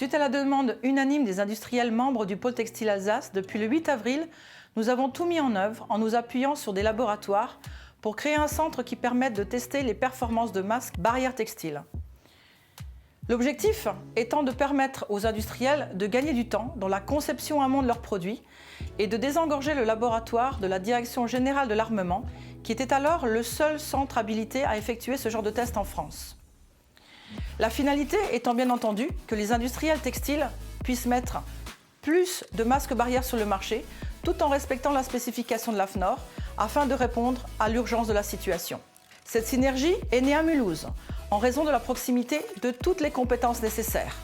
Suite à la demande unanime des industriels membres du pôle textile Alsace, depuis le 8 avril, nous avons tout mis en œuvre en nous appuyant sur des laboratoires pour créer un centre qui permette de tester les performances de masques barrières textiles. L'objectif étant de permettre aux industriels de gagner du temps dans la conception amont de leurs produits et de désengorger le laboratoire de la Direction générale de l'armement, qui était alors le seul centre habilité à effectuer ce genre de test en France. La finalité étant bien entendu que les industriels textiles puissent mettre plus de masques barrières sur le marché, tout en respectant la spécification de l'AFNOR, afin de répondre à l'urgence de la situation. Cette synergie est née à Mulhouse, en raison de la proximité de toutes les compétences nécessaires,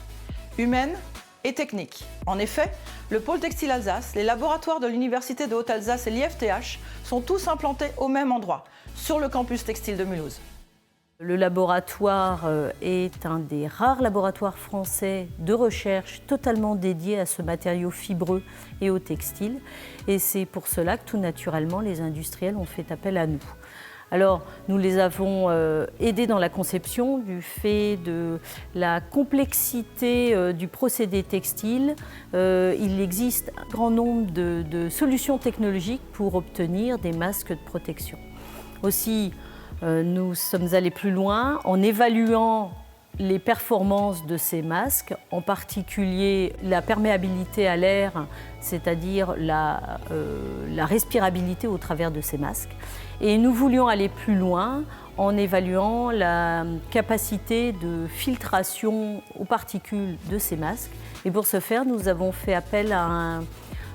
humaines et techniques. En effet, le pôle textile Alsace, les laboratoires de l'Université de Haute-Alsace et l'IFTH sont tous implantés au même endroit, sur le campus textile de Mulhouse. Le laboratoire est un des rares laboratoires français de recherche totalement dédié à ce matériau fibreux et au textile. Et c'est pour cela que tout naturellement, les industriels ont fait appel à nous. Alors, nous les avons aidés dans la conception du fait de la complexité du procédé textile. Il existe un grand nombre de solutions technologiques pour obtenir des masques de protection. Aussi, nous sommes allés plus loin en évaluant les performances de ces masques, en particulier la perméabilité à l'air, c'est-à-dire la respirabilité au travers de ces masques. Et nous voulions aller plus loin en évaluant la capacité de filtration aux particules de ces masques. Et pour ce faire, nous avons fait appel à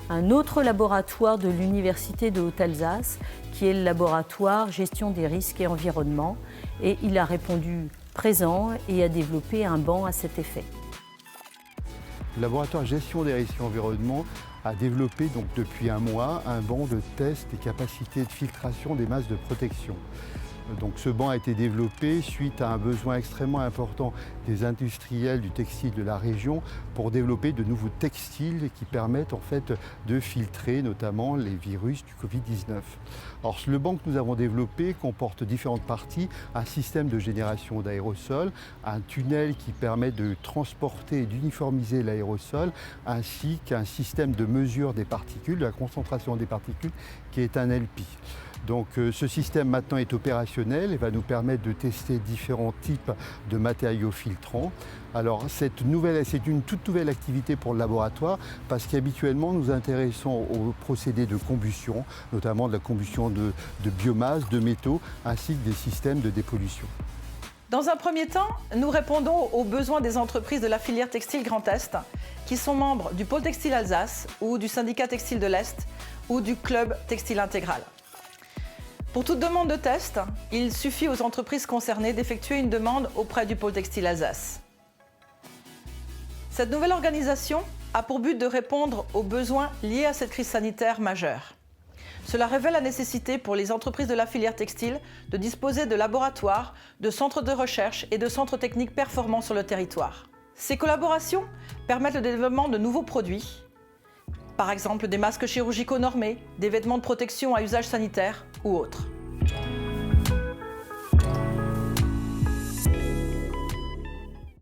un autre laboratoire de l'Université de Haute-Alsace, qui est le laboratoire Gestion des risques et environnement. Et il a répondu présent et a développé un banc à cet effet. Le laboratoire Gestion des risques et environnement a développé donc depuis un mois un banc de test des capacités de filtration des masques de protection. Donc ce banc a été développé suite à un besoin extrêmement important des industriels du textile de la région pour développer de nouveaux textiles qui permettent en fait de filtrer notamment les virus du Covid-19. Alors le banc que nous avons développé comporte différentes parties, un système de génération d'aérosols, un tunnel qui permet de transporter et d'uniformiser l'aérosol, ainsi qu'un système de mesure des particules, de la concentration des particules, qui est un LP. Donc ce système maintenant est opérationnel et va nous permettre de tester différents types de matériaux filtrants. Alors c'est une toute nouvelle activité pour le laboratoire parce qu'habituellement nous nous intéressons aux procédés de combustion, notamment de la combustion de biomasse, de métaux, ainsi que des systèmes de dépollution. Dans un premier temps, nous répondons aux besoins des entreprises de la filière textile Grand Est, qui sont membres du pôle textile Alsace ou du syndicat textile de l'Est ou du club textile intégral. Pour toute demande de test, il suffit aux entreprises concernées d'effectuer une demande auprès du pôle textile Alsace. Cette nouvelle organisation a pour but de répondre aux besoins liés à cette crise sanitaire majeure. Cela révèle la nécessité pour les entreprises de la filière textile de disposer de laboratoires, de centres de recherche et de centres techniques performants sur le territoire. Ces collaborations permettent le développement de nouveaux produits, par exemple des masques chirurgicaux normés, des vêtements de protection à usage sanitaire ou autres.